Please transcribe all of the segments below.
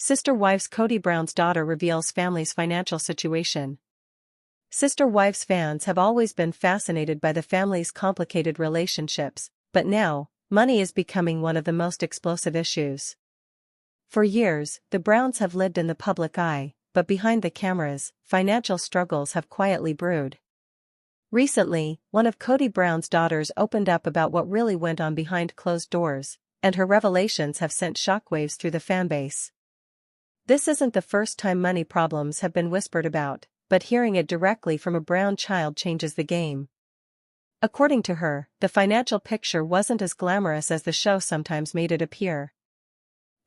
Sister Wives Kody Brown's daughter reveals family's financial situation. Sister Wives fans have always been fascinated by the family's complicated relationships, but now, money is becoming one of the most explosive issues. For years, the Browns have lived in the public eye, but behind the cameras, financial struggles have quietly brewed. Recently, one of Kody Brown's daughters opened up about what really went on behind closed doors, and her revelations have sent shockwaves through the fanbase. This isn't the first time money problems have been whispered about, but hearing it directly from a Brown child changes the game. According to her, the financial picture wasn't as glamorous as the show sometimes made it appear.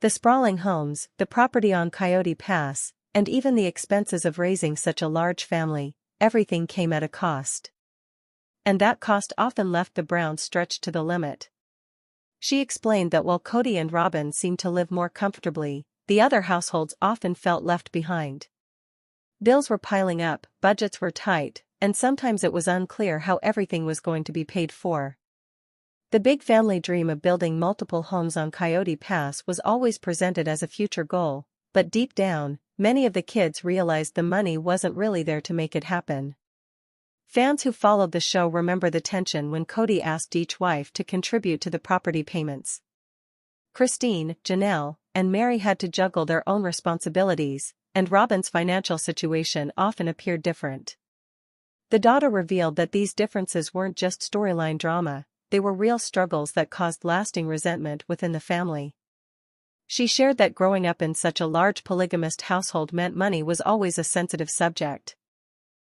The sprawling homes, the property on Coyote Pass, and even the expenses of raising such a large family, everything came at a cost. And that cost often left the Browns stretched to the limit. She explained that while Kody and Robyn seemed to live more comfortably, the other households often felt left behind. Bills were piling up, budgets were tight, and sometimes it was unclear how everything was going to be paid for. The big family dream of building multiple homes on Coyote Pass was always presented as a future goal, but deep down, many of the kids realized the money wasn't really there to make it happen. Fans who followed the show remember the tension when Kody asked each wife to contribute to the property payments. Christine, Janelle, and Mary had to juggle their own responsibilities, and Robyn's financial situation often appeared different. The daughter revealed that these differences weren't just storyline drama, they were real struggles that caused lasting resentment within the family. She shared that growing up in such a large polygamist household meant money was always a sensitive subject.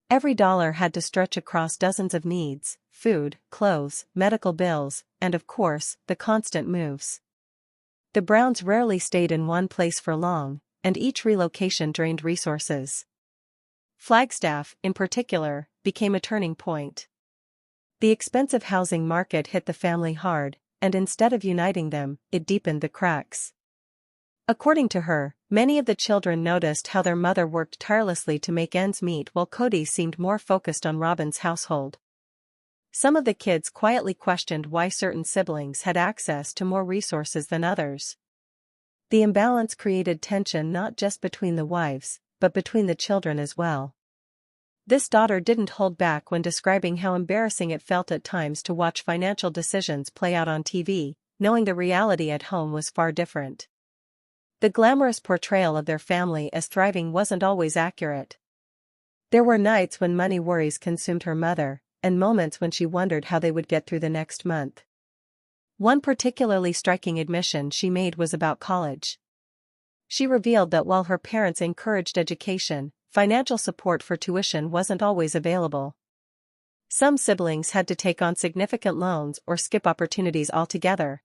Every dollar had to stretch across dozens of needs: food, clothes, medical bills, and of course, the constant moves. The Browns rarely stayed in one place for long, and each relocation drained resources. Flagstaff, in particular, became a turning point. The expensive housing market hit the family hard, and instead of uniting them, it deepened the cracks. According to her, many of the children noticed how their mother worked tirelessly to make ends meet while Kody seemed more focused on Robyn's household. Some of the kids quietly questioned why certain siblings had access to more resources than others. The imbalance created tension not just between the wives, but between the children as well. This daughter didn't hold back when describing how embarrassing it felt at times to watch financial decisions play out on TV, knowing the reality at home was far different. The glamorous portrayal of their family as thriving wasn't always accurate. There were nights when money worries consumed her mother, and moments when she wondered how they would get through the next month. One particularly striking admission she made was about college. She revealed that while her parents encouraged education, financial support for tuition wasn't always available. Some siblings had to take on significant loans or skip opportunities altogether.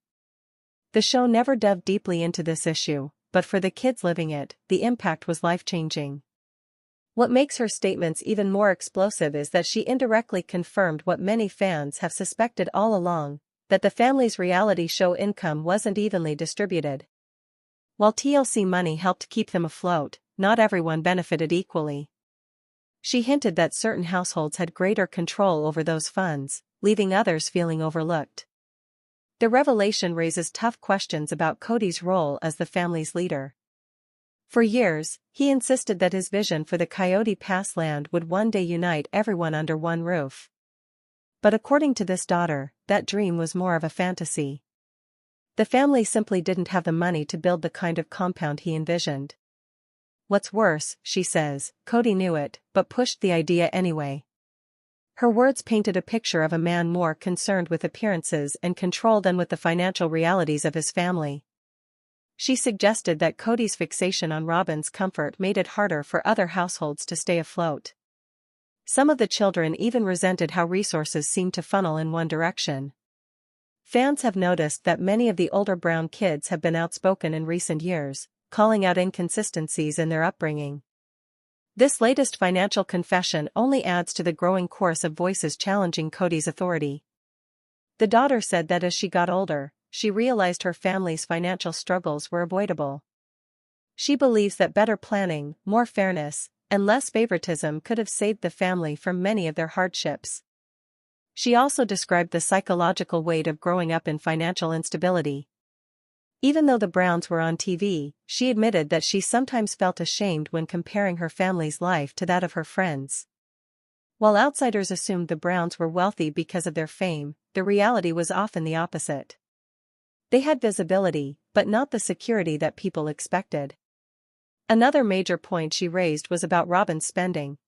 The show never delved deeply into this issue, but for the kids living it, the impact was life-changing. What makes her statements even more explosive is that she indirectly confirmed what many fans have suspected all along, that the family's reality show income wasn't evenly distributed. While TLC money helped keep them afloat, not everyone benefited equally. She hinted that certain households had greater control over those funds, leaving others feeling overlooked. The revelation raises tough questions about Kody's role as the family's leader. For years, he insisted that his vision for the Coyote Pass land would one day unite everyone under one roof. But according to this daughter, that dream was more of a fantasy. The family simply didn't have the money to build the kind of compound he envisioned. What's worse, she says, Kody knew it, but pushed the idea anyway. Her words painted a picture of a man more concerned with appearances and control than with the financial realities of his family. She suggested that Kody's fixation on Robyn's comfort made it harder for other households to stay afloat. Some of the children even resented how resources seemed to funnel in one direction. Fans have noticed that many of the older Brown kids have been outspoken in recent years, calling out inconsistencies in their upbringing. This latest financial confession only adds to the growing chorus of voices challenging Kody's authority. The daughter said that as she got older, she realized her family's financial struggles were avoidable. She believes that better planning, more fairness, and less favoritism could have saved the family from many of their hardships. She also described the psychological weight of growing up in financial instability. Even though the Browns were on TV, she admitted that she sometimes felt ashamed when comparing her family's life to that of her friends. While outsiders assumed the Browns were wealthy because of their fame, the reality was often the opposite. They had visibility, but not the security that people expected. Another major point she raised was about Robyn's spending.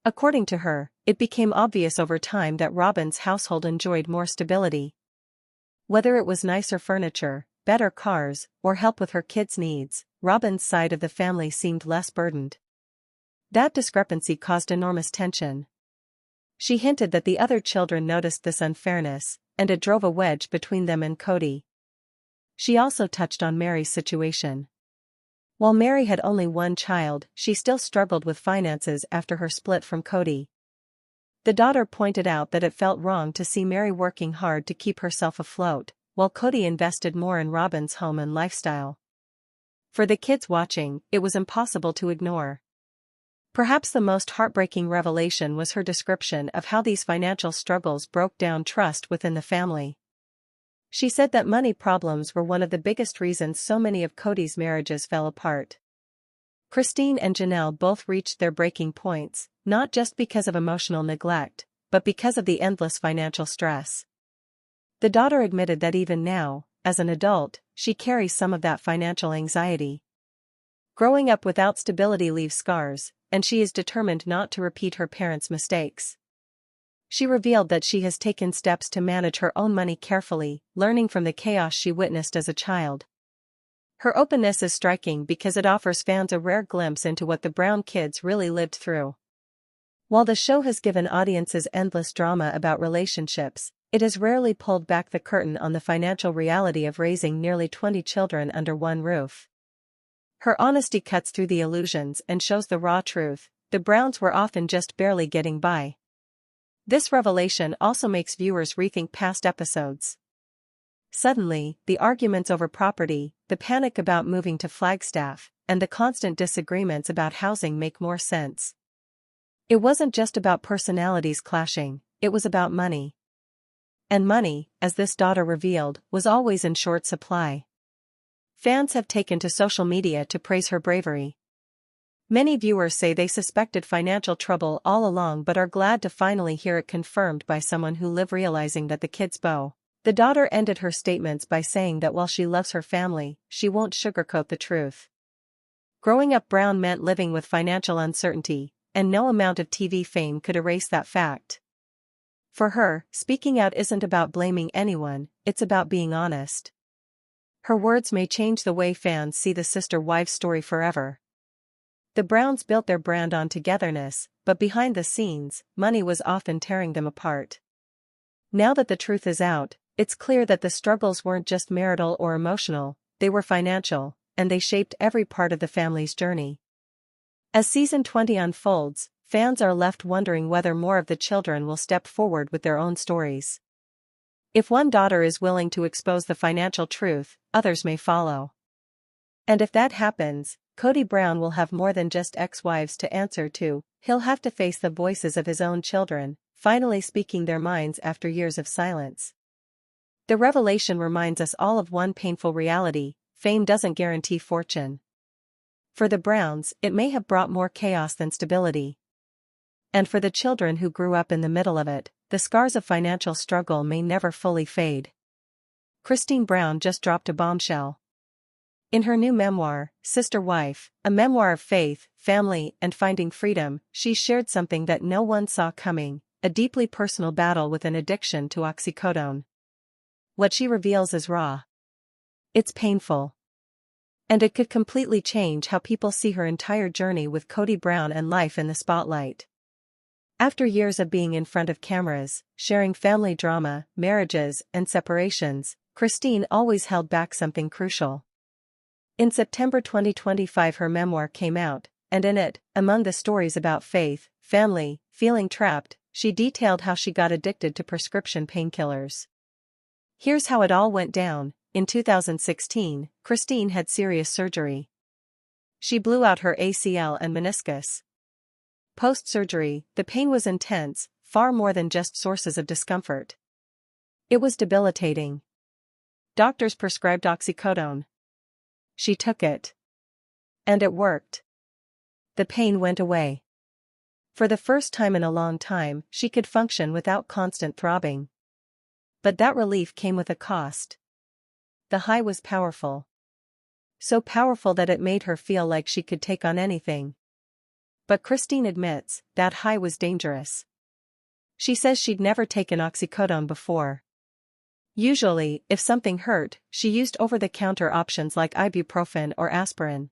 According to her, it became obvious over time that Robyn's household enjoyed more stability. Whether it was nicer furniture, better cars, or help with her kids' needs, Robyn's side of the family seemed less burdened. That discrepancy caused enormous tension. She hinted that the other children noticed this unfairness, and it drove a wedge between them and Kody. She also touched on Mary's situation. While Mary had only one child, she still struggled with finances after her split from Kody. The daughter pointed out that it felt wrong to see Mary working hard to keep herself afloat, while Kody invested more in Robyn's home and lifestyle. For the kids watching, it was impossible to ignore. Perhaps the most heartbreaking revelation was her description of how these financial struggles broke down trust within the family. She said that money problems were one of the biggest reasons so many of Kody's marriages fell apart. Christine and Janelle both reached their breaking points, not just because of emotional neglect, but because of the endless financial stress. The daughter admitted that even now, as an adult, she carries some of that financial anxiety. Growing up without stability leaves scars, and she is determined not to repeat her parents' mistakes. She revealed that she has taken steps to manage her own money carefully, learning from the chaos she witnessed as a child. Her openness is striking because it offers fans a rare glimpse into what the Brown kids really lived through. While the show has given audiences endless drama about relationships, it has rarely pulled back the curtain on the financial reality of raising nearly 20 children under one roof. Her honesty cuts through the illusions and shows the raw truth: the Browns were often just barely getting by. This revelation also makes viewers rethink past episodes. Suddenly, the arguments over property, the panic about moving to Flagstaff, and the constant disagreements about housing make more sense. It wasn't just about personalities clashing, it was about money. And money, as this daughter revealed, was always in short supply. Fans have taken to social media to praise her bravery. Many viewers say they suspected financial trouble all along but are glad to finally hear it confirmed by someone who lived, realizing that the kids bow. The daughter ended her statements by saying that while she loves her family, she won't sugarcoat the truth. Growing up Brown meant living with financial uncertainty, and no amount of TV fame could erase that fact. For her, speaking out isn't about blaming anyone, it's about being honest. Her words may change the way fans see the sister-wives story forever. The Browns built their brand on togetherness, but behind the scenes, money was often tearing them apart. Now that the truth is out, it's clear that the struggles weren't just marital or emotional, they were financial, and they shaped every part of the family's journey. As season 20 unfolds, fans are left wondering whether more of the children will step forward with their own stories. If one daughter is willing to expose the financial truth, others may follow. And if that happens, Kody Brown will have more than just ex-wives to answer to. He'll have to face the voices of his own children, finally speaking their minds after years of silence. The revelation reminds us all of one painful reality: fame doesn't guarantee fortune. For the Browns, it may have brought more chaos than stability. And for the children who grew up in the middle of it, the scars of financial struggle may never fully fade. Christine Brown just dropped a bombshell. In her new memoir, Sister Wife, a memoir of faith, family, and finding freedom, she shared something that no one saw coming: a deeply personal battle with an addiction to oxycodone. What she reveals is raw. It's painful. And it could completely change how people see her entire journey with Kody Brown and life in the spotlight. After years of being in front of cameras, sharing family drama, marriages, and separations, Christine always held back something crucial. In September 2025 her memoir came out, and in it, among the stories about faith, family, feeling trapped, she detailed how she got addicted to prescription painkillers. Here's how it all went down. In 2016, Christine had serious surgery. She blew out her ACL and meniscus. Post-surgery, the pain was intense, far more than just sources of discomfort. It was debilitating. Doctors prescribed oxycodone. She took it. And it worked. The pain went away. For the first time in a long time, she could function without constant throbbing. But that relief came with a cost. The high was powerful. So powerful that it made her feel like she could take on anything. But Christine admits that high was dangerous. She says she'd never taken oxycodone before. Usually, if something hurt, she used over-the-counter options like ibuprofen or aspirin.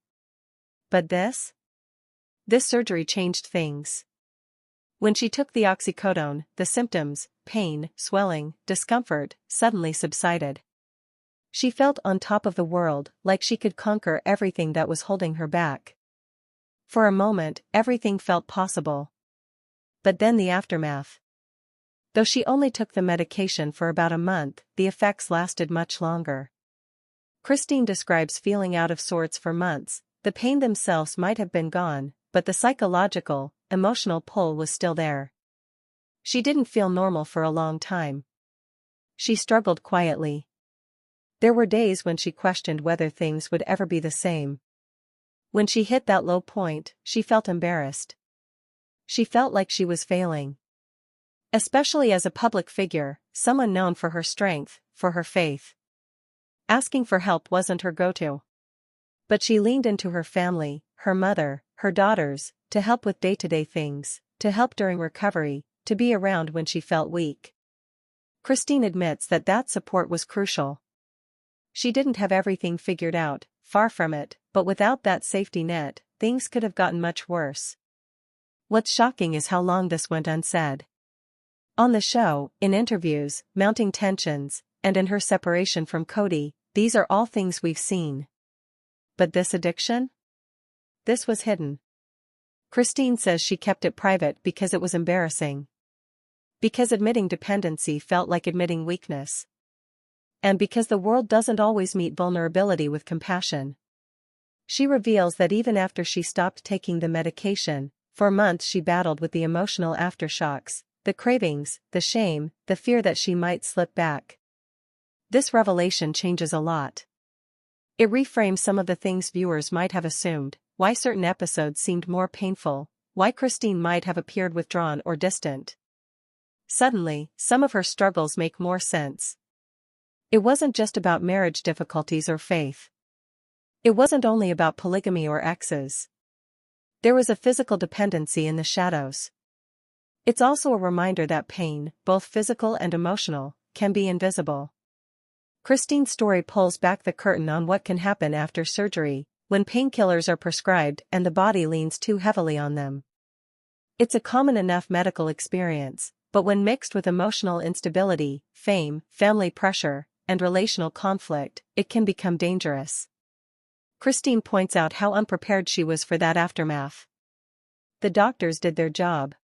But this surgery changed things. When she took the oxycodone, the symptoms, pain, swelling, discomfort, suddenly subsided. She felt on top of the world, like she could conquer everything that was holding her back. For a moment, everything felt possible. But then the aftermath. Though she only took the medication for about a month, the effects lasted much longer. Christine describes feeling out of sorts for months. The pain themselves might have been gone, but the psychological, emotional pull was still there. She didn't feel normal for a long time. She struggled quietly. There were days when she questioned whether things would ever be the same. When she hit that low point, she felt embarrassed. She felt like she was failing. Especially as a public figure, someone known for her strength, for her faith. Asking for help wasn't her go-to. But she leaned into her family, her mother, her daughters, to help with day-to-day things, to help during recovery, to be around when she felt weak. Christine admits that support was crucial. She didn't have everything figured out, far from it, but without that safety net, things could have gotten much worse. What's shocking is how long this went unsaid. On the show, in interviews, mounting tensions, and in her separation from Kody, these are all things we've seen. But this addiction? This was hidden. Christine says she kept it private because it was embarrassing. Because admitting dependency felt like admitting weakness. And because the world doesn't always meet vulnerability with compassion. She reveals that even after she stopped taking the medication, for months she battled with the emotional aftershocks, the cravings, the shame, the fear that she might slip back. This revelation changes a lot. It reframes some of the things viewers might have assumed, why certain episodes seemed more painful, why Christine might have appeared withdrawn or distant. Suddenly, some of her struggles make more sense. It wasn't just about marriage difficulties or faith. It wasn't only about polygamy or exes. There was a physical dependency in the shadows. It's also a reminder that pain, both physical and emotional, can be invisible. Christine's story pulls back the curtain on what can happen after surgery, when painkillers are prescribed and the body leans too heavily on them. It's a common enough medical experience, but when mixed with emotional instability, fame, family pressure, and relational conflict, it can become dangerous. Christine points out how unprepared she was for that aftermath. The doctors did their job.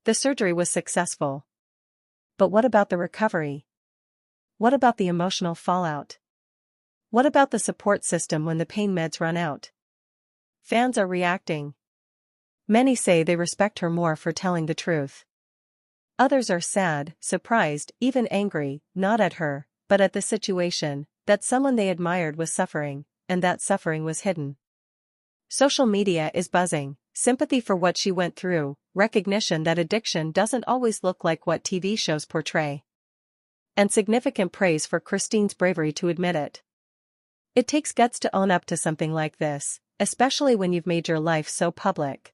The surgery was successful. But what about the recovery? What about the emotional fallout? What about the support system when the pain meds run out? Fans are reacting. Many say they respect her more for telling the truth. Others are sad, surprised, even angry, not at her, but at the situation, that someone they admired was suffering, and that suffering was hidden. Social media is buzzing, sympathy for what she went through, recognition that addiction doesn't always look like what TV shows portray. And significant praise for Christine's bravery to admit it. It takes guts to own up to something like this, especially when you've made your life so public.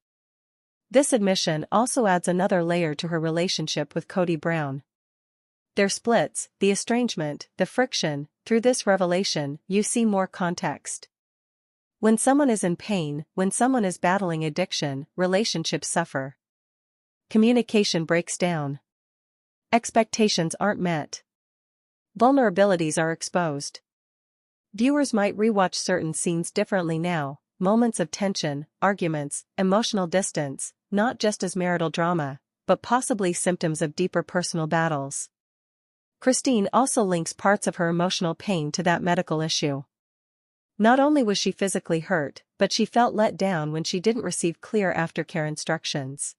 This admission also adds another layer to her relationship with Kody Brown. Their splits, the estrangement, the friction, through this revelation, you see more context. When someone is in pain, when someone is battling addiction, relationships suffer. Communication breaks down. Expectations aren't met. Vulnerabilities are exposed. Viewers might rewatch certain scenes differently now, moments of tension, arguments, emotional distance, not just as marital drama, but possibly symptoms of deeper personal battles. Christine also links parts of her emotional pain to that medical issue. Not only was she physically hurt, but she felt let down when she didn't receive clear aftercare instructions.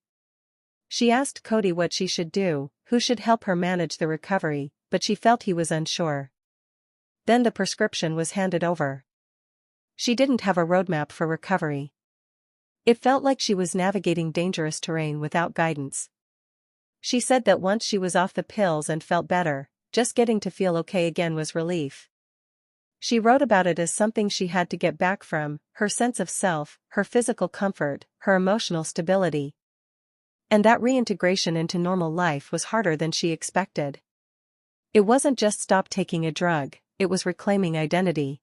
She asked Kody what she should do, who should help her manage the recovery, but she felt he was unsure. Then the prescription was handed over. She didn't have a roadmap for recovery. It felt like she was navigating dangerous terrain without guidance. She said that once she was off the pills and felt better, just getting to feel okay again was relief. She wrote about it as something she had to get back from, her sense of self, her physical comfort, her emotional stability. And that reintegration into normal life was harder than she expected. It wasn't just stop taking a drug, it was reclaiming identity.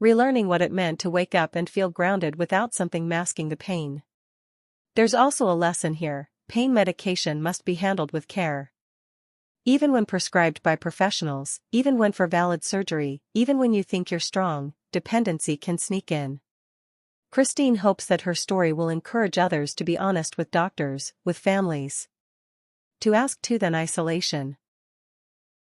Relearning what it meant to wake up and feel grounded without something masking the pain. There's also a lesson here: pain medication must be handled with care. Even when prescribed by professionals, even when for valid surgery, even when you think you're strong, dependency can sneak in. Christine hopes that her story will encourage others to be honest with doctors, with families. To ask too than isolation.